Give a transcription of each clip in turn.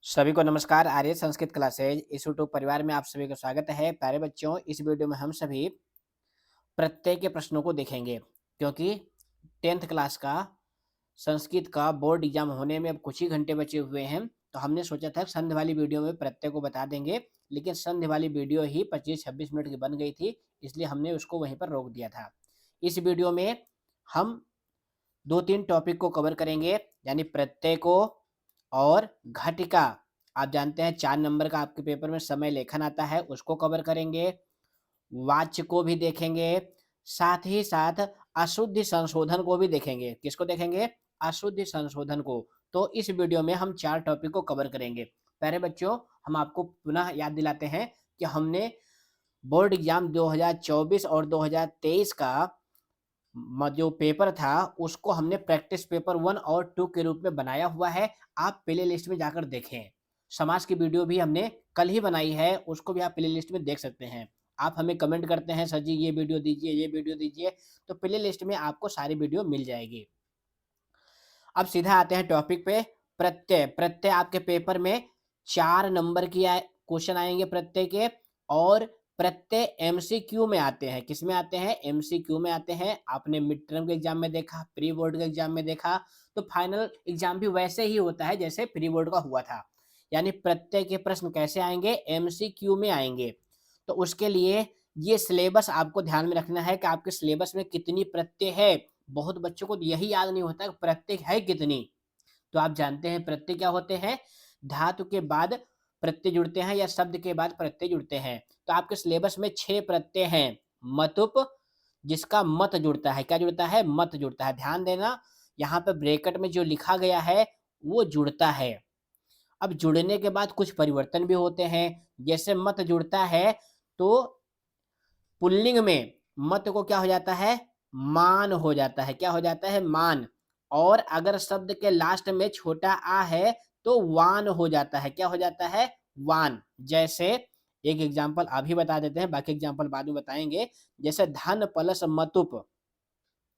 सभी को नमस्कार। आर्य संस्कृत क्लासेज इस यूट्यूब परिवार में आप सभी का स्वागत है। प्यारे बच्चों, इस वीडियो में हम सभी प्रत्यय के प्रश्नों को देखेंगे, क्योंकि 10th क्लास का संस्कृत का बोर्ड एग्जाम होने में अब कुछ ही घंटे बचे हुए हैं। तो हमने सोचा था संधि वाली वीडियो में प्रत्यय को बता देंगे, लेकिन संधि वाली वीडियो ही 25-26 मिनट की बन गई थी, इसलिए हमने उसको वहीं पर रोक दिया था। इस वीडियो में हम 2-3 टॉपिक को कवर करेंगे, यानी प्रत्यय को और घटिका। आप जानते हैं 4 नंबर का आपके पेपर में समय लेखन आता है, उसको कवर करेंगे। वाच्य को भी देखेंगे, साथ ही साथ अशुद्धि संशोधन को भी देखेंगे। किसको देखेंगे? अशुद्धि संशोधन को। तो इस वीडियो में हम 4 टॉपिक को कवर करेंगे। प्यारे बच्चों, हम आपको पुनः याद दिलाते हैं कि हमने बोर्ड एग्जाम 2024 और 2023 का जो पेपर था उसको हमने प्रैक्टिस पेपर 1 और 2 के रूप में बनाया हुआ है। आप प्ले लिस्ट में जाकर देखें। समाज की वीडियो भी हमने कल ही बनाई है, उसको भी आप प्ले लिस्ट में देख सकते हैं। आप हमें कमेंट करते हैं, सर जी ये वीडियो दीजिए, ये वीडियो दीजिए, तो प्ले लिस्ट में आपको सारी वीडियो मिल जाएगी। अब सीधा आते हैं टॉपिक पे। प्रत्यय। प्रत्यय आपके पेपर में 4 नंबर की क्वेश्चन आएंगे प्रत्यय के, और प्रत्यय एमसीक्यू में आते हैं। किस में आते हैं? एमसीक्यू में आते हैं। आपने मिड टर्म के एग्जाम में देखा, प्री बोर्ड के एग्जाम में देखा, तो फाइनल एग्जाम भी वैसे ही होता है जैसे प्री बोर्ड का हुआ था। यानी प्रत्यय के प्रश्न कैसे आएंगे? एमसीक्यू में आएंगे। तो उसके लिए ये सिलेबस आपको ध्यान में रखना है कि आपके सिलेबस में कितनी प्रत्यय है। बहुत बच्चों को यही याद नहीं होता कि प्रत्यय है कितनी। तो आप जानते हैं प्रत्यय क्या होते हैं? धातु के बाद प्रत्यय जुड़ते हैं या शब्द के बाद प्रत्यय जुड़ते हैं। तो आपके सिलेबस में 6 प्रत्यय हैं। मतुप, जिसका मत जुड़ता है। क्या जुड़ता है? मत जुड़ता है। ध्यान देना, यहाँ पे ब्रैकेट में जो लिखा गया है वो जुड़ता है। अब जुड़ने के बाद कुछ परिवर्तन भी होते हैं। जैसे मत जुड़ता है तो पुल्लिंग में मत को क्या हो जाता है? मान हो जाता है। क्या हो जाता है? मान। और अगर शब्द के लास्ट में छोटा आ है तो वान हो जाता है। क्या हो जाता है? वान। जैसे एक एग्जांपल अभी बता देते हैं, बाकी एग्जांपल बाद में बताएंगे। जैसे धन प्लस मतुप,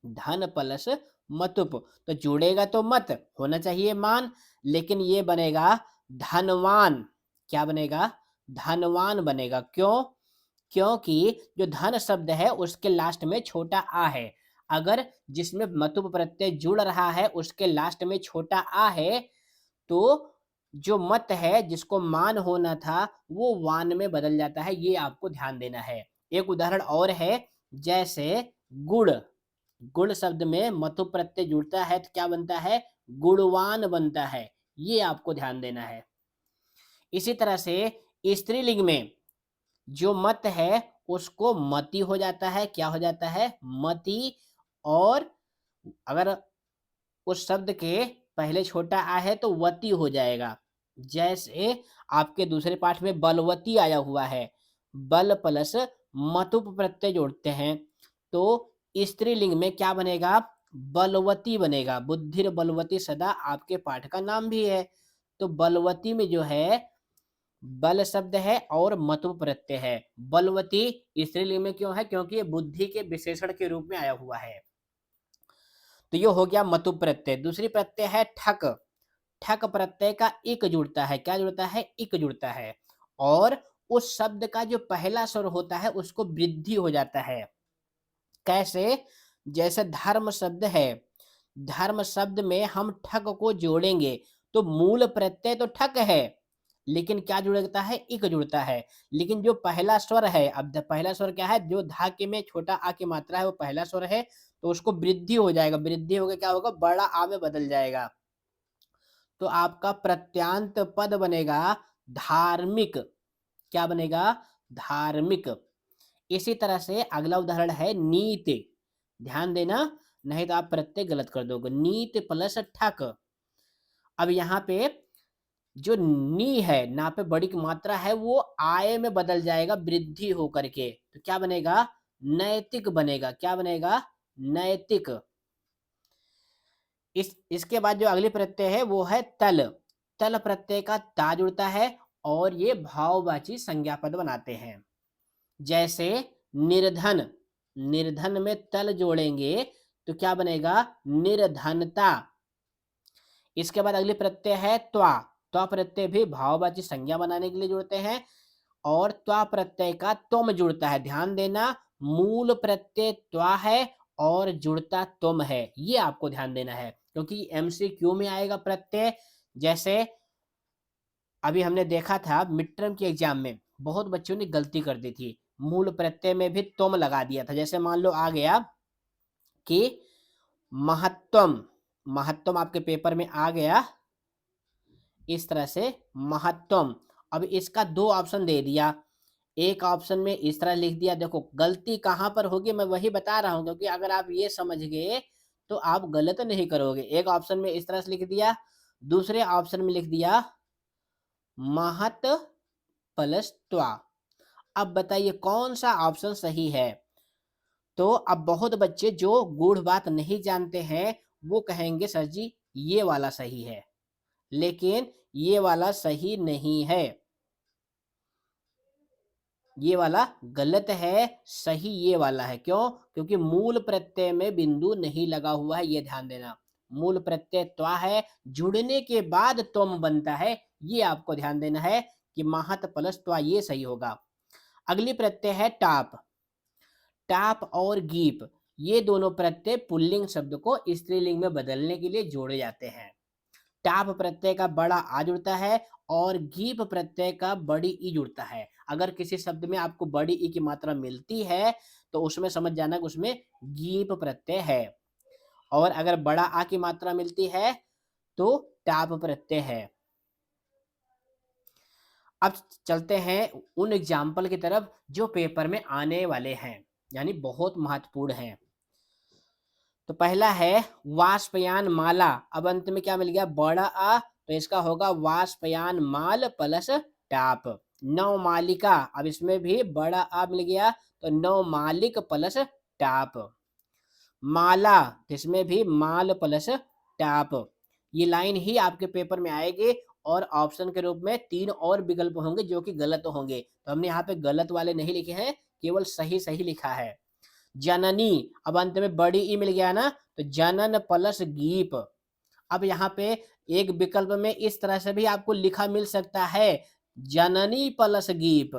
धन प्लस मतुप, तो जुड़ेगा तो मत, होना चाहिए मान, लेकिन ये बनेगा धनवान। क्या बनेगा? धनवान बनेगा। क्यों? क्योंकि जो धन शब्द है उसके लास्ट में छोटा आ है। अगर जिसमें मतुप प्रत्यय जुड़ रहा है उसके लास्ट में छोटा आ है, तो जो मत है जिसको मान होना था वो वान में बदल जाता है। ये आपको ध्यान देना है। एक उदाहरण और है, जैसे गुड़। गुण शब्द में मतु प्रत्यय जुड़ता है तो क्या बनता है? गुणवान बनता है। ये आपको ध्यान देना है। इसी तरह से स्त्रीलिंग में जो मत है उसको मति हो जाता है। क्या हो जाता है? मति। और अगर उस शब्द के पहले छोटा आ है तो वती हो जाएगा। जैसे आपके दूसरे पाठ में बलवती आया हुआ है, बल प्लस मतुप प्रत्यय जोड़ते हैं तो स्त्रीलिंग में क्या बनेगा? बलवती बनेगा। बुद्धिर बलवती सदा आपके पाठ का नाम भी है। तो बलवती में जो है बल शब्द है और मतु प्रत्यय है। बलवती स्त्रीलिंग में क्यों है? क्योंकि ये बुद्धि के विशेषण के रूप में आया हुआ है। तो ये हो गया मतु प्रत्यय। दूसरी प्रत्यय है ठक। ठक प्रत्यय का इक जुड़ता है। क्या जुड़ता है? इक जुड़ता है। और उस शब्द का जो पहला स्वर होता है उसको वृद्धि हो जाता है। कैसे? जैसे धर्म शब्द है, धर्म शब्द में हम ठक को जोड़ेंगे तो मूल प्रत्यय तो ठक है, लेकिन क्या जुड़ता है? इक जुड़ता है। लेकिन जो पहला स्वर है, अब पहला स्वर क्या है? जो धा के में छोटा आ की मात्रा है वो पहला स्वर है, तो उसको वृद्धि हो जाएगा। वृद्धि होकर क्या होगा? बड़ा आ में बदल जाएगा। तो आपका प्रत्यांत पद बनेगा धार्मिक। क्या बनेगा? धार्मिक। इसी तरह से अगला उदाहरण है नीत। ध्यान देना, नहीं तो आप प्रत्यय गलत कर दोगे। नीत प्लस ठक। अब यहाँ पे जो नी है, ना पे बड़ी की मात्रा है, वो आय में बदल जाएगा वृद्धि होकर के। तो क्या बनेगा? नैतिक बनेगा। क्या बनेगा? नैतिक। इसके बाद जो अगली प्रत्यय है वो है तल। तल प्रत्यय का ता जुड़ता है और ये भाववाची संज्ञा पद बनाते हैं। जैसे निर्धन, निर्धन में तल जोड़ेंगे तो क्या बनेगा? निर्धनता। इसके बाद अगली प्रत्यय है त्वा। त्वा प्रत्यय भी भाववाची संज्ञा बनाने के लिए जुड़ते हैं और त्वा प्रत्यय का तुम जुड़ता है। ध्यान देना, मूल प्रत्यय त्वा है और जुड़ता तुम है, ये आपको ध्यान देना है क्योंकि एमसीक्यू में आएगा प्रत्यय। जैसे अभी हमने देखा था मिड टर्म के एग्जाम में बहुत बच्चों ने गलती कर दी थी, मूल प्रत्यय में भी तुम लगा दिया था। जैसे मान लो आ गया कि महत्तम, महत्तम आपके पेपर में आ गया इस तरह से महत्तम। अब इसका दो ऑप्शन दे दिया, एक ऑप्शन में इस तरह लिख दिया। देखो गलती कहाँ पर होगी मैं वही बता रहा हूँ, क्योंकि अगर आप ये समझ गए तो आप गलत नहीं करोगे। एक ऑप्शन में इस तरह से लिख दिया, दूसरे ऑप्शन में लिख दिया महत प्लस त्वा। अब बताइए कौन सा ऑप्शन सही है? तो अब बहुत बच्चे जो गूढ़ बात नहीं जानते हैं वो कहेंगे सर जी ये वाला सही है, लेकिन ये वाला सही नहीं है, ये वाला गलत है, सही ये वाला है। क्यों? क्योंकि मूल प्रत्यय में बिंदु नहीं लगा हुआ है, ये ध्यान देना। मूल प्रत्यय त्वा है, जुड़ने के बाद तुम बनता है, ये आपको ध्यान देना है कि महत प्लस त्वा, ये सही होगा। अगली प्रत्यय है टाप। टाप और गीप, ये दोनों प्रत्यय पुल्लिंग शब्द को स्त्रीलिंग में बदलने के लिए जोड़े जाते हैं। टाप प्रत्यय का बड़ा आ जुड़ता है और गीप प्रत्यय का बड़ी ई जुड़ता है। अगर किसी शब्द में आपको बड़ी ई की मात्रा मिलती है तो उसमें समझ जाना कि उसमें गीप प्रत्यय है, और अगर बड़ा आ की मात्रा मिलती है तो टाप प्रत्यय है। अब चलते हैं उन एग्जाम्पल की तरफ जो पेपर में आने वाले हैं, यानी बहुत महत्वपूर्ण हैं। तो पहला है वाष्पयान माला। अब अंत में क्या मिल गया? बड़ा आ, तो इसका होगा वाष्पयान माल प्लस टाप। नवमालिका, अब इसमें भी बड़ा आ मिल गया तो नवमालिक प्लस टाप। माला, इसमें भी माल प्लस टाप। ये लाइन ही आपके पेपर में आएगी और ऑप्शन के रूप में 3 और विकल्प होंगे जो कि गलत होंगे, तो हमने यहाँ पे गलत वाले नहीं लिखे हैं, केवल सही सही लिखा है। जननी, अब अंत में बड़ी ई मिल गया ना, तो जनन प्लस गीप। अब यहाँ पे एक विकल्प में इस तरह से भी आपको लिखा मिल सकता है, जननी प्लस गीप,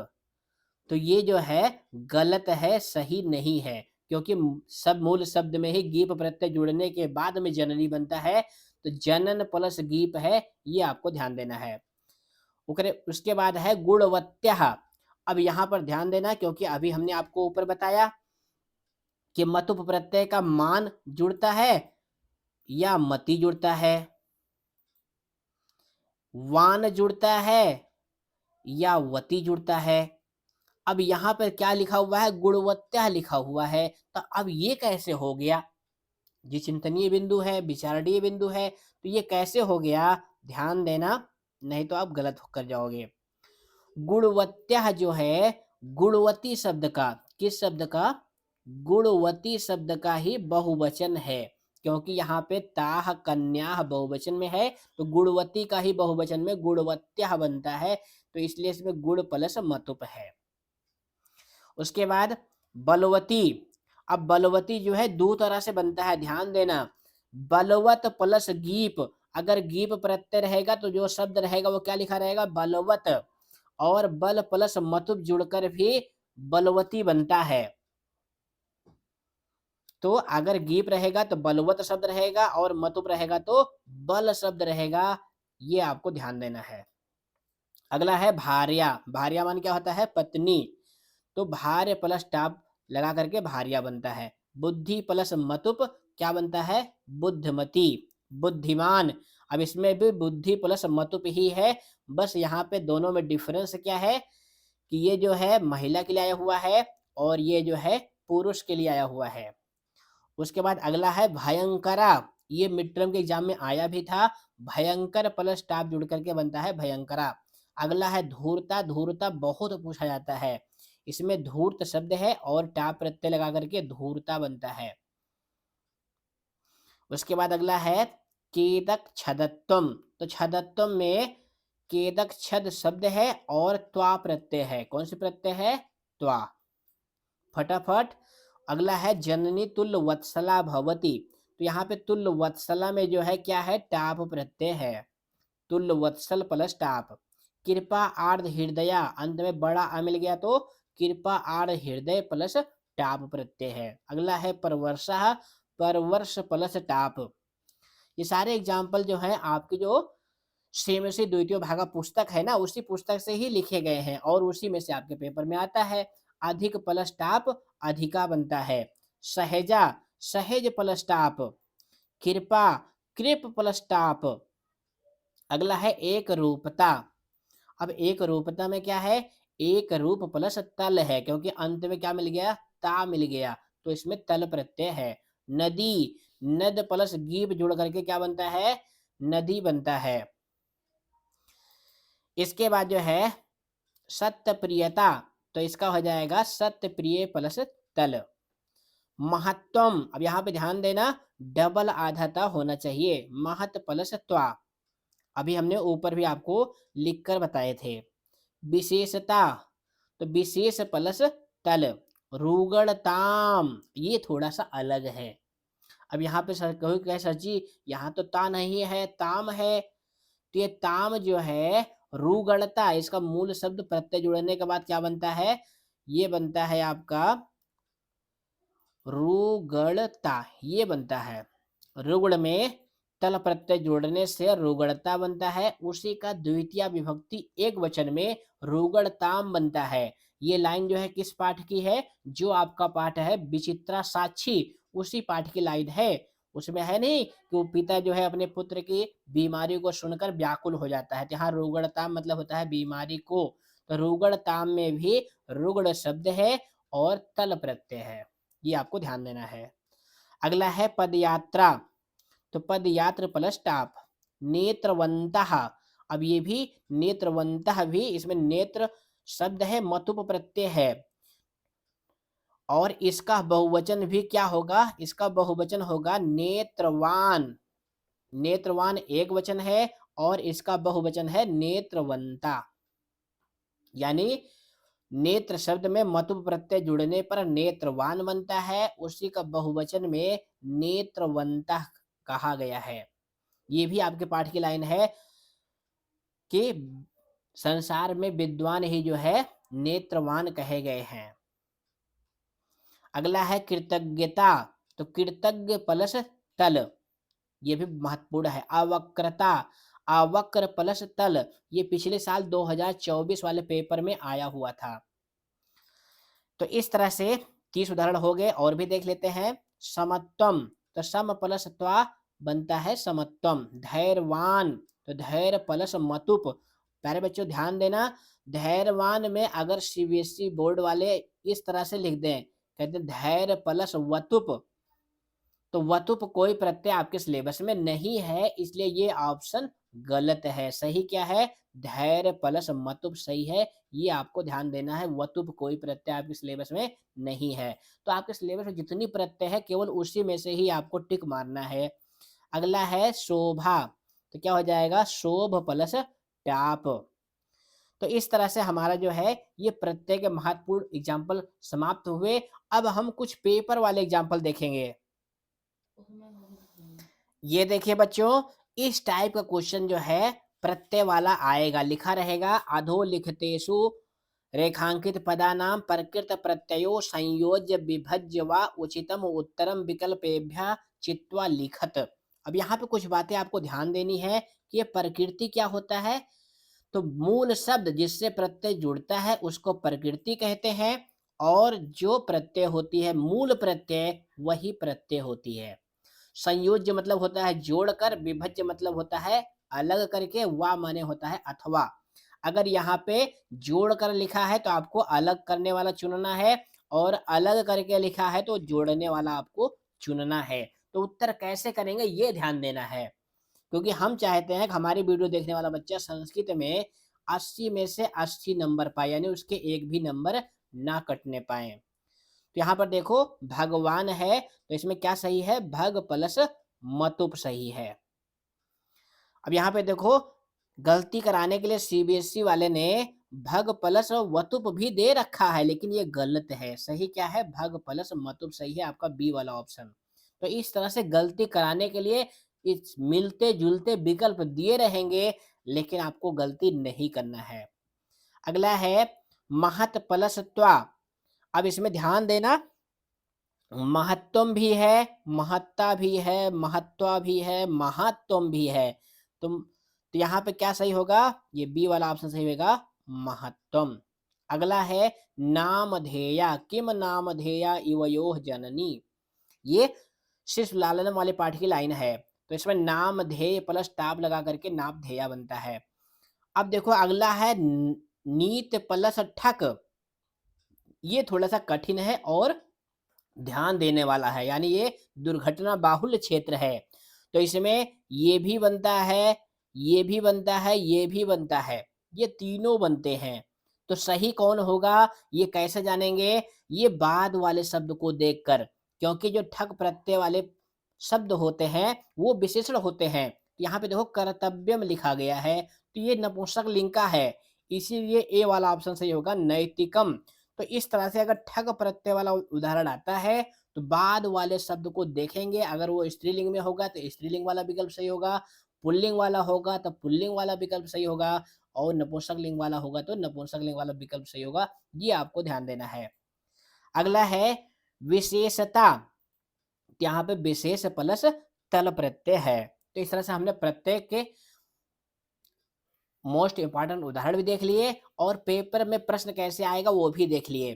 तो ये जो है गलत है, सही नहीं है, क्योंकि सब मूल शब्द में ही गीप प्रत्यय जुड़ने के बाद में जननी बनता है, तो जनन प्लस गीप है, ये आपको ध्यान देना है। उसके बाद है गुणवत्या। अब यहाँ पर ध्यान देना, क्योंकि अभी हमने आपको ऊपर बताया कि मतुप प्रत्यय का मान जुड़ता है या मति जुड़ता है, वान जुड़ता है या वति जुड़ता है। अब यहाँ पर क्या लिखा हुआ है? गुणवत्ता लिखा हुआ है, तो अब ये कैसे हो गया? ये चिंतनीय बिंदु है, विचारणीय बिंदु है, तो ये कैसे हो गया? ध्यान देना, नहीं तो आप गलत कर जाओगे। गुणवत्या जो है गुणवती शब्द का, किस शब्द का? गुणवती शब्द का ही बहुवचन है, क्योंकि यहाँ पे ताह कन्या बहुवचन में है, तो गुणवती का ही बहुवचन में गुणवत्या बनता है, तो इसलिए इसमें गुण प्लस मतुप है। उसके बाद बलवती। अब बलवती जो है दो तरह से बनता है, ध्यान देना। बलवत प्लस गीप, अगर गीप प्रत्यय रहेगा तो जो शब्द रहेगा वो क्या लिखा रहेगा? बलवत। और बल प्लस मतुप जुड़कर भी बलवती बनता है। तो अगर गीप रहेगा तो बलवत शब्द रहेगा और मतुप रहेगा तो बल शब्द रहेगा, ये आपको ध्यान देना है। अगला है भार्या। भार्या मान क्या होता है? पत्नी, तो भार्य प्लस टाप लगा करके भार्या बनता है। बुद्धि प्लस मतुप क्या बनता है? बुद्धिमती, बुद्धिमान। अब इसमें भी बुद्धि प्लस मतुप ही है, बस यहाँ पे दोनों में डिफरेंस क्या है कि ये जो है महिला के लिए आया हुआ है और ये जो है पुरुष के लिए आया हुआ है। उसके बाद अगला है भयंकरा। ये मिड टर्म के एग्जाम में आया भी था, भयंकर प्लस टाप जुड़ करके बनता है भयंकरा। अगला है धूर्ता। धूर्ता बहुत पूछा जाता है, इसमें धूर्त शब्द है और टाप प्रत्यय लगा करके धूर्ता बनता है। उसके बाद अगला है केदक छदत्वम। तो छदत्वम में केदक छद शब्द है और त्वा प्रत्यय है। कौन सी प्रत्यय है? त्वा। फटाफट अगला है जननी तुल्य वत्सला भवती। तो यहाँ पे तुल्य वत्सला में जो है क्या है? टाप प्रत्यय है। तुल्य वत्सल प्लस टाप। कृपा आर्ध हृदया, अंत में बड़ा आ मिल गया तो कृपा आर्ध हृदय प्लस टाप प्रत्यय है। अगला है परवर्षः, परवर्ष प्लस टाप। ये सारे एग्जाम्पल जो है आपकी जो श्रीमसी द्वितीय भागा पुस्तक है ना, उसी पुस्तक से ही लिखे गए हैं और उसी में से आपके पेपर में आता है। अधिक प्लस टाप अधिका बनता है। सहेजा, सहेज प्लस टाप। कृपा, कृप प्लस टाप। अगला है एक रूपता। अब एक रूपता में क्या है, एक रूप प्लस तल है, क्योंकि अंत में क्या मिल गया, ता मिल गया, तो इसमें तल प्रत्यय है। नदी, नद प्लस गीब जुड़ करके क्या बनता है, नदी बनता है। इसके बाद जो है सत्य प्रियता, तो इसका हो जाएगा सत्य प्रिय प्लस तल। महत्वम, अब यहाँ पे ध्यान देना डबल आधाता होना चाहिए, महत प्लस त्वा। अभी हमने ऊपर भी आपको लिखकर बताए थे। विशेषता, तो विशेष प्लस तल। रुगड़ताम, ये थोड़ा सा अलग है। अब यहाँ पे सर कहो कहे सर जी यहाँ तो ता नहीं है ताम है, तो ये ताम जो है रुगड़ता, इसका मूल शब्द प्रत्यय जुड़ने के बाद क्या बनता है, ये बनता है आपका रुगड़ता, ये बनता है। रुगड़ में तल प्रत्यय जोड़ने से रुगड़ता बनता है, उसी का द्वितीय विभक्ति एक वचन में रुगड़ताम बनता है। ये लाइन जो है किस पाठ की है, जो आपका पाठ है विचित्रा साक्षी, उसी पाठ की लाइन है। उसमें है नहीं कि वो पिता जो है अपने पुत्र की बीमारी को सुनकर व्याकुल हो जाता है, यहाँ रुगड़ताम मतलब होता है बीमारी को। तो रुगड़ताम में भी रुगड़ शब्द है और तल प्रत्यय है, ये आपको ध्यान देना है। अगला है पदयात्रा, तो पदयात्र प्लस टाप। नेत्रवंतः, अब ये भी नेत्रवंतः भी, इसमें नेत्र शब्द है मतुप प्रत्यय है, और इसका बहुवचन भी क्या होगा, इसका बहुवचन होगा नेत्रवान। नेत्रवान एक वचन है और इसका बहुवचन है नेत्रवंता, यानी नेत्र शब्द में मतुप प्रत्यय जुड़ने पर नेत्रवान बनता है, उसी का बहुवचन में नेत्रवंता कहा गया है। ये भी आपके पाठ की लाइन है कि संसार में विद्वान ही जो है नेत्रवान कहे गए हैं। अगला है कृतज्ञता, तो कृतज्ञ प्लस तल, ये भी महत्वपूर्ण है। अवक्रता, अवक्र प्लस तल, ये पिछले साल 2024 वाले पेपर में आया हुआ था। तो इस तरह से 30 उदाहरण हो गए, और भी देख लेते हैं। समत्वम, तो सम प्लस त्वा बनता है समत्वम। धैर्यवान, तो धैर्य प्लस मतुप। प्यारे बच्चों ध्यान देना, धैर्यवान में अगर सीबीएसई बोर्ड वाले इस तरह से लिख दें, कहते हैं धैर्य प्लस वतुप, तो वतुप कोई प्रत्यय आपके सिलेबस में नहीं है, इसलिए ये ऑप्शन गलत है। सही क्या है, धैर्य प्लस मतुप सही है, ये आपको ध्यान देना है। वतुप कोई प्रत्यय आपके सिलेबस में नहीं है। तो आपके सिलेबस में जितनी प्रत्यय है केवल उसी में से ही आपको टिक मारना है। अगला है शोभा, तो क्या हो जाएगा शोभ प्लस टाप। तो इस तरह से हमारा जो है ये प्रत्यय के महत्वपूर्ण एग्जाम्पल समाप्त हुए। अब हम कुछ पेपर वाले एग्जाम्पल देखेंगे। ये देखिए बच्चों, इस टाइप का क्वेश्चन जो है प्रत्यय वाला आएगा, लिखा रहेगा अधोलिखितेषु रेखांकित पदानाम प्रकृत प्रत्ययो संयोज्य विभज्य व उचितम उत्तरम विकल्पेभ्यः चित्वा लिखत। अब यहाँ पे कुछ बातें आपको ध्यान देनी है कि ये प्रकृति क्या होता है, तो मूल शब्द जिससे प्रत्यय जुड़ता है उसको प्रकृति कहते हैं, और जो प्रत्यय होती है मूल प्रत्यय वही प्रत्यय होती है। संयोज्य मतलब होता है जोड़कर, विभज्य मतलब होता है अलग करके, वा माने होता है अथवा। अगर यहाँ पे जोड़ कर लिखा है तो आपको अलग करने वाला चुनना है, और अलग करके लिखा है तो जोड़ने वाला आपको चुनना है। तो उत्तर कैसे करेंगे ये ध्यान देना है, क्योंकि हम चाहते हैं कि हमारी वीडियो देखने वाला बच्चा संस्कृत में 80 में से 80 नंबर पाए, यानी उसके एक भी नंबर ना कटने पाए। तो यहाँ पर देखो भगवान है, तो इसमें क्या सही है, भग प्लस मतुप सही है। अब यहाँ पे देखो गलती कराने के लिए सीबीएसई वाले ने भग प्लस वतुप भी दे रखा है, लेकिन ये गलत है। सही क्या है, भग प्लस मतुप सही है, आपका बी वाला ऑप्शन। तो इस तरह से गलती कराने के लिए इस मिलते जुलते विकल्प दिए रहेंगे, लेकिन आपको गलती नहीं करना है। अगला है महत् प्लस त्वा। अब इसमें ध्यान देना, महत्तम भी है, महत्ता भी है, महत्वा भी है, महत्तम भी है। तो यहाँ पे क्या सही होगा? ये बी वाला ऑप्शन सही होगा, महत्तम। अगला है नामधेया, किम नामधेया इवयोः जननी। ये सिर्फ लालनम वाले पाठ की लाइन है, तो इसमें नामधेय प्लस टाप लगा करके नामधेया बनता है। अब देखो अगला है नीत प्लस ठक। ये थोड़ा सा कठिन है और ध्यान देने वाला है, यानी ये दुर्घटना बाहुल्य क्षेत्र है। तो इसमें ये भी बनता है, ये भी बनता है, ये भी बनता है, ये तीनों बनते हैं। तो सही कौन होगा ये कैसे जानेंगे? ये बाद वाले शब्द को देखकर, क्योंकि जो ठक प्रत्यय वाले शब्द होते हैं वो विशेषण होते हैं। यहाँ पे देखो कर्तव्यम लिखा गया है, तो ये नपुंसक लिंग का है, इसीलिए ए वाला ऑप्शन सही होगा, नैतिकम। तो इस तरह से अगर ठग प्रत्यय वाला उदाहरण आता है तो बाद वाले शब्द को देखेंगे, अगर वो स्त्रीलिंग में होगा तो स्त्रीलिंग वाला विकल्प सही होगा, पुल्लिंग वाला होगा तो पुल्लिंग वाला विकल्प सही होगा, और नपुंसक लिंग वाला होगा तो नपुंसक लिंग वाला विकल्प सही होगा। ये आपको ध्यान देना है। अगला है विशेषता। यहाँ पे विशेष प्लस तल प्रत्यय है। तो इस तरह से हमने प्रत्यय के मोस्ट इंपॉर्टेंट उदाहरण भी देख लिए और पेपर में प्रश्न कैसे आएगा वो भी देख लिए।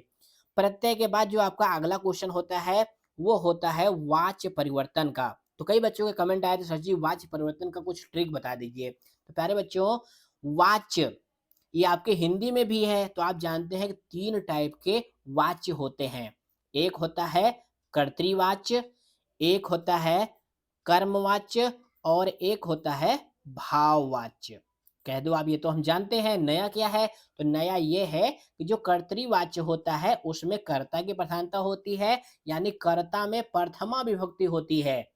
प्रत्यय के बाद जो आपका अगला क्वेश्चन होता है वो होता है वाच्य परिवर्तन का। तो कई बच्चों के कमेंट आए थे, सर जी वाच्य परिवर्तन का कुछ ट्रिक बता दीजिए। तो प्यारे बच्चों, वाच्य ये आपके हिंदी में भी है, तो आप जानते हैं कि 3 टाइप के वाच्य होते हैं। एक होता है कर्तृवाच्य, एक होता है कर्मवाच्य और एक होता है भाववाच्य। कह दो आप, ये तो हम जानते हैं। नया क्या है? तो नया ये है कि जो कर्तृवाच्य होता है उसमें कर्ता की प्रधानता होती है, यानी कर्ता में प्रथमा विभक्ति होती है।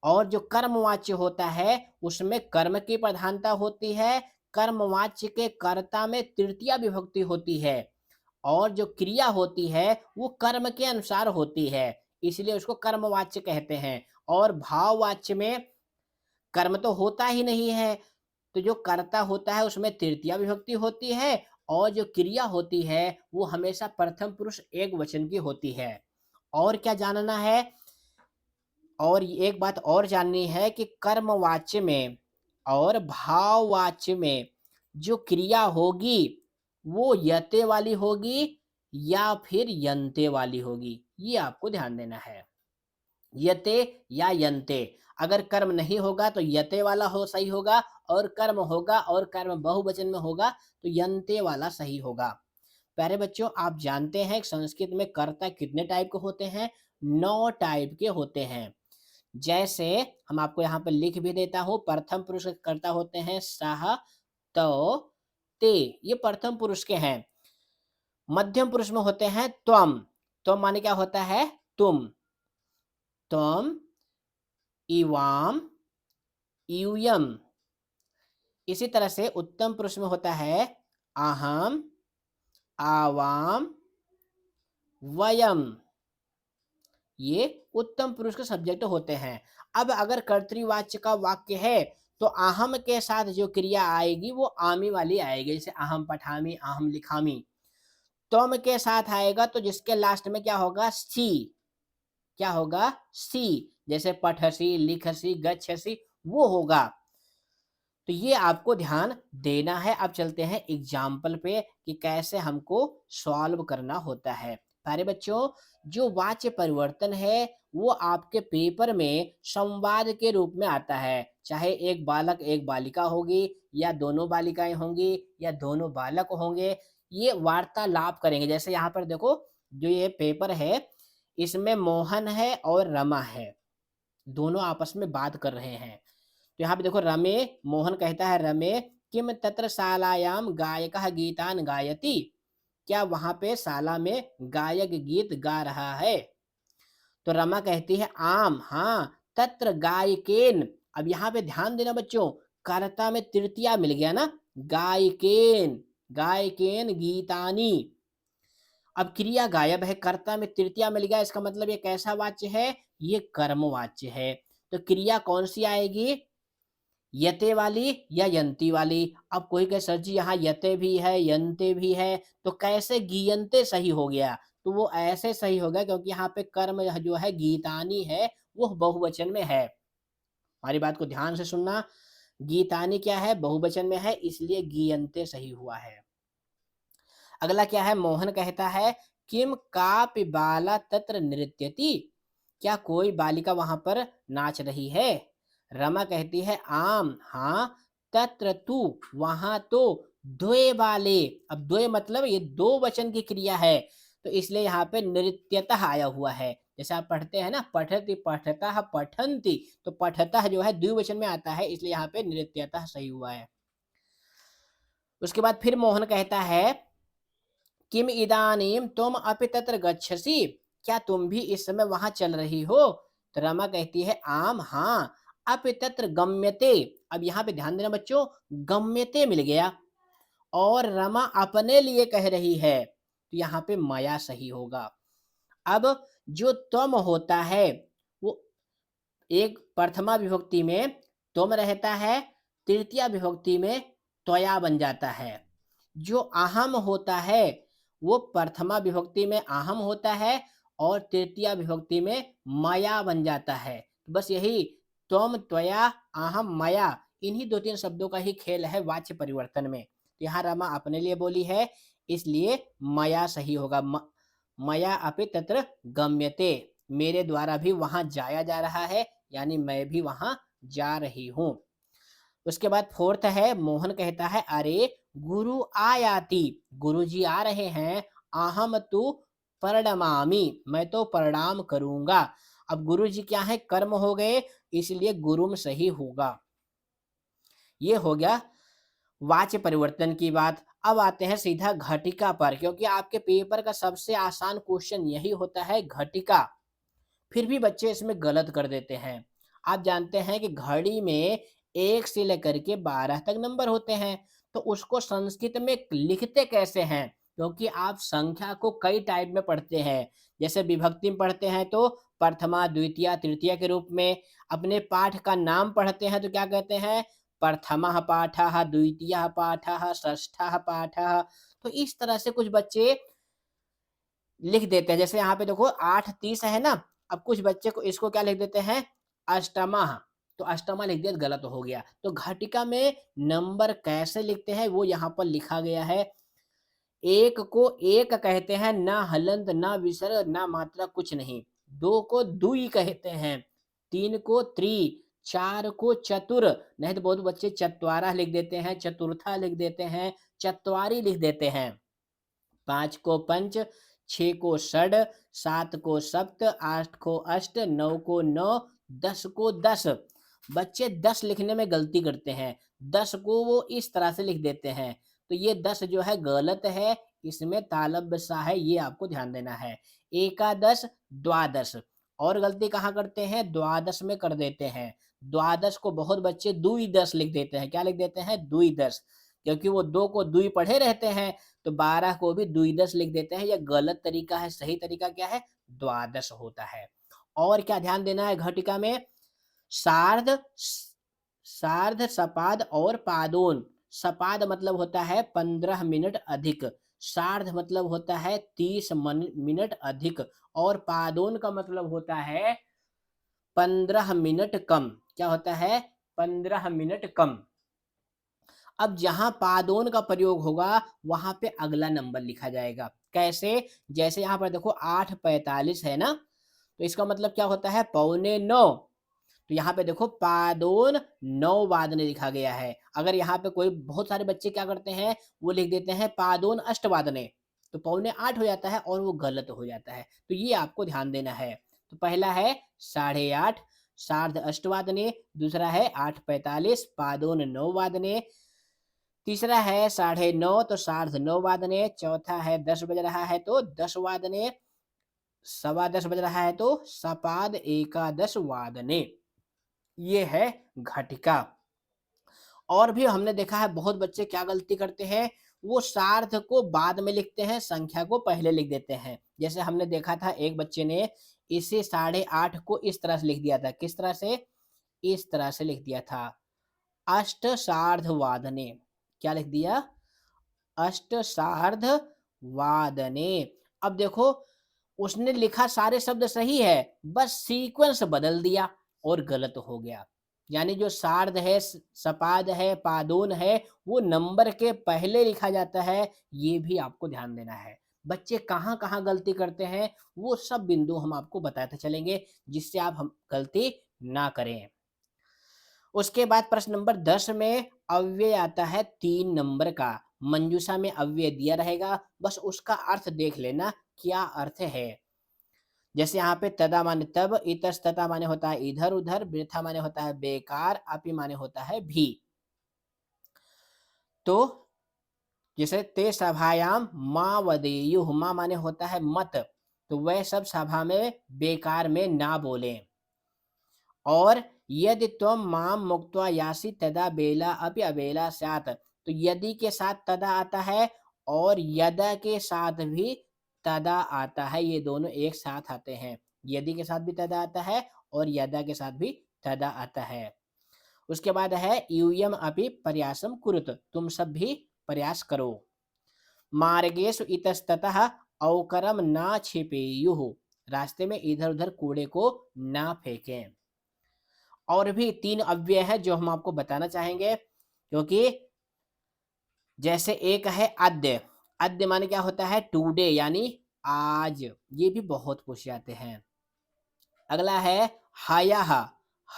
और जो कर्मवाच्य होता है उसमें कर्म की प्रधानता होती है, कर्मवाच्य के कर्ता में तृतीया विभक्ति होती है। और जो क्रिया होती है वो कर्म के अनुसार होती है, इसलिए उसको कर्मवाच्य कहते हैं। और भाववाच्य में कर्म तो होता ही नहीं है, तो जो कर्ता होता है उसमें तृतीया विभक्ति होती है, और जो क्रिया होती है वो हमेशा प्रथम पुरुष एक वचन की होती है। और क्या जानना है? और एक बात और जाननी है कि कर्मवाच्य में और भाववाच्य में जो क्रिया होगी वो यते वाली होगी या फिर यंते वाली होगी, ये आपको ध्यान देना है। यते या यंते। अगर कर्म नहीं होगा तो यते वाला हो सही होगा, और कर्म होगा और कर्म बहुवचन में होगा तो यंते वाला सही होगा। प्यारे बच्चों, आप जानते हैं कि संस्कृत में कर्ता कितने टाइप के होते हैं? 9 टाइप के होते हैं। जैसे हम आपको यहाँ पे लिख भी देता हूँ, प्रथम पुरुष के कर्ता होते हैं सह, तो, ते, ये प्रथम पुरुष के हैं। मध्यम पुरुष में होते हैं त्वम। त्वम माने क्या होता है? तुम। त्वम, इवाम, यूयम। इसी तरह से उत्तम पुरुष में होता है अहम, आवाम, वयम। ये उत्तम पुरुष के सब्जेक्ट होते हैं। अब अगर कर्तृवाच्य का वाक्य है तो अहम के साथ जो क्रिया आएगी वो आमी वाली आएगी, जैसे अहम पठामी, अहम लिखामी। त्वम के साथ आएगा तो जिसके लास्ट में क्या होगा? सी। क्या होगा? सी। जैसे पठसी, लिखसी, गच्छसी, वो होगा। तो ये आपको ध्यान देना है। अब चलते हैं एग्जाम्पल पे कि कैसे हमको सॉल्व करना होता है। प्यारे बच्चों, जो वाच्य परिवर्तन है वो आपके पेपर में संवाद के रूप में आता है, चाहे एक बालक एक बालिका होगी, या दोनों बालिकाएं होंगी, या दोनों बालक होंगे, ये वार्तालाप करेंगे। जैसे यहाँ पर देखो, जो ये पेपर है इसमें मोहन है और रमा है, दोनों आपस में बात कर रहे हैं। तो यहाँ पे देखो, रमे, मोहन कहता है रमे किम तत्र शालायाम गायकः गीतान गायति। क्या वहां पे शाला में गायक गीत गा रहा है? तो रमा कहती है आम, हाँ, तत्र गायकेन। अब यहाँ पे ध्यान देना बच्चों, कर्ता में तृतीया मिल गया ना, गायकेन, गायकेन गीतानी। अब क्रिया गायब है, कर्ता में तृतीया मिल गया, इसका मतलब ये कैसा वाच्य है? ये कर्मवाच्य है। तो क्रिया कौन सी आएगी? यते वाली या यंती वाली। अब कोई कहे सर जी यहाँ यते भी है, यंते भी है, तो कैसे गीयन्ते सही हो गया? तो वो ऐसे सही हो गया क्योंकि यहाँ पे कर्म जो है गीतानि है, वो बहुवचन में है। हमारी बात को ध्यान से सुनना, गीतानि क्या है? बहुवचन में है, इसलिए गीयन्ते सही हुआ है। अगला क्या है? मोहन कहता है किम कापि बाला तत्र नृत्यति? क्या कोई बालिका वहां पर नाच रही है? रमा कहती है आम, हाँ, तत्र तू, वहां तो, द्वे बाले। अब द्वे मतलब ये दो वचन की क्रिया है, तो इसलिए यहाँ पे नृत्यतः आया हुआ है। जैसे आप पढ़ते हैं ना, पठति पठतः पठन्ति, तो पठतः जो है द्विवचन में आता है, इसलिए यहाँ पे नृत्यतः सही हुआ है। उसके बाद फिर मोहन कहता है किम इदानीम तुम अपि तत्र गच्छसि? क्या तुम भी इस समय वहां चल रही हो? तो रमा कहती है आम, हाँ, अपि तत्र गम्यते। अब यहाँ पे ध्यान देना बच्चों, गम्यते मिल गया और रमा अपने लिए कह रही है, तो यहाँ पे मया सही होगा। अब जो तुम होता है वो एक प्रथमा विभक्ति में तुम रहता है, तृतीया विभक्ति में त्वया बन जाता है। जो अहम होता है वो प्रथमा विभक्ति में अहम होता है और तृतीया विभक्ति में मया बन जाता है। बस यही त्वम, त्वया, अहम, मया, इन्हीं दो तीन शब्दों का ही खेल है वाच्य परिवर्तन में। तो यहाँ रमा अपने लिए बोली है, इसलिए मया सही होगा। मया अपि तत्र गम्यते, मेरे द्वारा भी वहां जाया जा रहा है, यानी मैं भी वहां जा रही हूं। उसके बाद फोर्थ है, मोहन कहता है अरे गुरु आयाति, गुरु जी आ रहे हैं, अहम तु परडमामि, मैं तो प्रणाम करूंगा। अब गुरु जी क्या है? कर्म हो गए, इसलिए गुरुम सही होगा। ये हो गया वाच्य परिवर्तन की बात। अब आते हैं सीधा घटिका पर, क्योंकि आपके पेपर का सबसे आसान क्वेश्चन यही होता है, घटिका। फिर भी बच्चे इसमें गलत कर देते हैं। आप जानते हैं कि घड़ी में 1 से लेकर के 12 तक नंबर होते हैं, तो उसको संस्कृत में लिखते कैसे हैं? क्योंकि आप संख्या को कई टाइप में पढ़ते हैं। जैसे विभक्ति में पढ़ते हैं तो प्रथमा, द्वितीया, तृतीया के रूप में। अपने पाठ का नाम पढ़ते हैं तो क्या कहते हैं? प्रथमः पाठः, द्वितीयः पाठः, षष्ठः पाठः। तो इस तरह से कुछ बच्चे लिख देते हैं। जैसे यहाँ पे देखो 8:30 है ना, अब कुछ बच्चे को इसको क्या लिख देते हैं? अष्टमा, तो अष्टमा लिख दिया, गलत हो गया। तो घटिका में नंबर कैसे लिखते हैं वो यहाँ पर लिखा गया है। एक को एक कहते हैं, ना हलंत, ना विसर्ग, ना मात्रा, कुछ नहीं। दो को दुई कहते हैं, तीन को त्रि, चार को चतुर, नहीं तो बहुत बच्चे चत्वारा लिख देते हैं, चतुर्था लिख देते हैं, चत्वारी लिख देते हैं। 5 को पंच, 6 को षड, 7 को सप्त, 8 को अष्ट, 9 को नौ, 10 को दस। बच्चे 10 लिखने में गलती करते हैं, 10 को वो इस तरह से लिख देते हैं, तो ये 10 जो है गलत है, इसमें तालव्य सा है, ये आपको ध्यान देना है। एकादश, द्वादश, और गलती कहाँ करते हैं? द्वादश में कर देते हैं। द्वादश को बहुत बच्चे द्विदश लिख देते हैं। क्या लिख देते हैं? द्विदश, क्योंकि वो 2 को द्वि पढ़े रहते हैं, तो 12 को भी द्विदश लिख देते हैं। यह गलत तरीका है, सही तरीका क्या है? द्वादश होता है। और क्या ध्यान देना है घटिका में? सार्ध, सार्ध, सपाद और पादोन। सपाद मतलब होता है 15 मिनट अधिक, सार्ध मतलब होता है 30 मिनट अधिक, और पादोन का मतलब होता है 15 मिनट कम। क्या होता है? 15 मिनट कम। अब जहां पादोन का प्रयोग होगा वहां पे अगला नंबर लिखा जाएगा। कैसे? जैसे यहाँ पर देखो 8:45 है ना, तो इसका मतलब क्या होता है? 8:45। तो यहाँ पे देखो पादोन 9 वादने लिखा गया है। अगर यहाँ पे कोई, बहुत सारे बच्चे क्या करते हैं, वो लिख देते हैं पादोन अष्टवादने, तो 7:45 हो जाता है और वो गलत हो जाता है। तो ये आपको ध्यान देना है। तो पहला है 8:30 सार्ध अष्टवादने, दूसरा है 8:45 पादोन 9 वादने, तीसरा है 9:30 तो सार्ध 9 वादने, चौथा है 10 बज रहा है तो 10 वादने, 10:15 बज रहा है तो सपाद एकादश वादने। ये है घटिका। और भी हमने देखा है बहुत बच्चे क्या गलती करते हैं, वो सार्ध को बाद में लिखते हैं, संख्या को पहले लिख देते हैं। जैसे हमने देखा था एक बच्चे ने इसे 8:30 को इस तरह से लिख दिया था। किस तरह से? इस तरह से लिख दिया था। अष्टसार्धवादने। क्या लिख दिया? अष्टसार्धवादने। अब देखो, उसने लिखा सारे शब्द सही है, बस सीक्वेंस बदल दिया और गलत हो गया। यानी जो सार्ध है, सपाद है, पादोन है, वो नंबर के पहले लिखा जाता है, ये भी आपको ध्यान देना है। बच्चे कहाँ-कहाँ गलती करते हैं, वो सब बिंदु हम आपको बताते चलेंगे, जिससे आप हम गलती ना करें। उसके बाद प्रश्न नंबर 10 में अव्यय आता है 3 नंबर का। मंजूषा में अव्यय दिया रहेगा, बस उसका अर्थ देख लेना, क्या अर्थ है। जैसे यहाँ पे तदा माने तब, इतस्ततः माने होता है इधर-उधर, वृथा माने होता है बेकार, अपि माने होता है भी। तो जैसे ते सभायाम मा वदेयुः, मा माने होता है मत, तो वह सब सभा में बेकार में ना बोलें। और यदि त्वम माम मुक्त्वा यासि तदा बेला अपि अबेला स्यात्, तो यदि के साथ तदा आता है और यदा के साथ भी तदा आता है, ये दोनों एक साथ आते हैं। यदि के साथ भी तदा आता है और यदा के साथ भी तदा आता है। उसके बाद है यूयम अपि प्रयासम कुरुत, तुम सब भी प्रयास करो। मार्गेषु इतस्ततः अवकरम ना छिपेयुः, रास्ते में इधर-उधर कूड़े को ना फेंकें। और भी 3 अव्यय हैं जो हम आपको बताना चाहेंगे, क्योंकि जैसे एक है अद्य, अद्य माने क्या होता है? टुडे यानी आज, ये भी बहुत पूछे जाते हैं। अगला है हयः,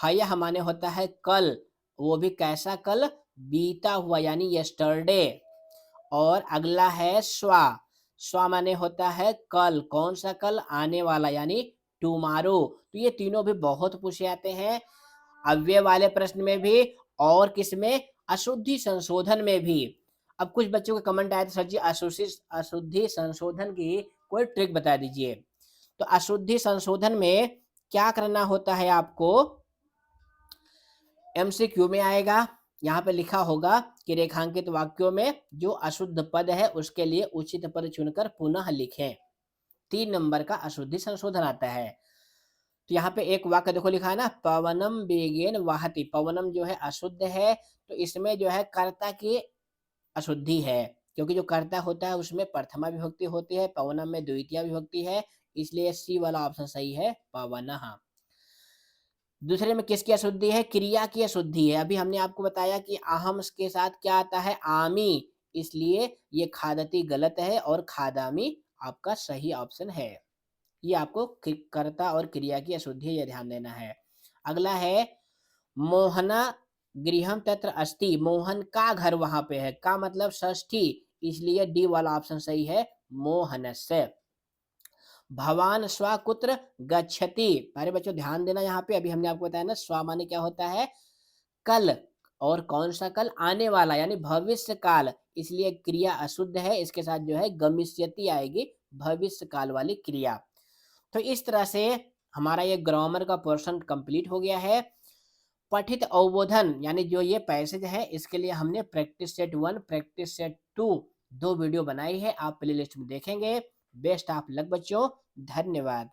हयः माने होता है कल, वो भी कैसा कल? बीता हुआ यानी यस्टरडे। और अगला है स्वा, स्वा माने होता है कल, कौन सा कल? आने वाला यानी टुमारो। तो ये तीनों भी बहुत पूछे जाते हैं, अव्यय वाले प्रश्न में भी और किसमें? अशुद्धि संशोधन में भी। अब कुछ बच्चों के कमेंट आए थे, सर जी अशुद्धि संशोधन की कोई ट्रिक बता दीजिए। तो अशुद्धि संशोधन में क्या करना होता है आपको? एमसीक्यू में आएगा, यहाँ पे लिखा होगा कि रेखांकित वाक्यों में जो अशुद्ध पद है उसके लिए उचित पद चुनकर पुनः लिखें। 3 नंबर का अशुद्धि संशोधन आता है। तो यहाँ पे एक वाक्य देखो लिखा है ना, पवनम वेगेन वाहति, पवनम जो है अशुद्ध है, तो इसमें जो है कर्ता की अशुद्धि है, क्योंकि जो कर्ता होता है उसमें प्रथमा विभक्ति होती है, पवनम में द्वितीय विभक्ति है, इसलिए सी वाला ऑप्शन सही है, पवनः। दूसरे में किसकी अशुद्धि है? क्रिया की अशुद्धि है। अभी हमने आपको बताया कि अहम के साथ क्या आता है? आमी, इसलिए ये खादति गलत है और खादामी आपका सही ऑप्शन है। ये आपको कर्ता और क्रिया की अशुद्धि है, ये ध्यान देना है। अगला है मोहना गृहम तत्र अस्ति, मोहन का घर वहां पे है, का मतलब षष्ठी, इसलिए डी वाला ऑप्शन सही है, मोहनस्य। भवान स्वा कुत्र गच्छति, अरे बच्चों ध्यान देना यहाँ पे, अभी हमने आपको बताया ना स्वा माने क्या होता है? कल, और कौन सा कल? आने वाला यानी भविष्य काल, इसलिए क्रिया अशुद्ध है, इसके साथ जो है गमिष्यति आएगी, भविष्य काल वाली क्रिया। तो इस तरह से हमारा ये ग्रामर का पोर्शन कंप्लीट हो गया है। पठित अवबोधन यानी जो ये पैसेज है, इसके लिए हमने practice set 1, practice set 2 2 video बनाई है, आप प्लेलिस्ट में देखेंगे। बेस्ट ऑफ लक बच्चों, धन्यवाद।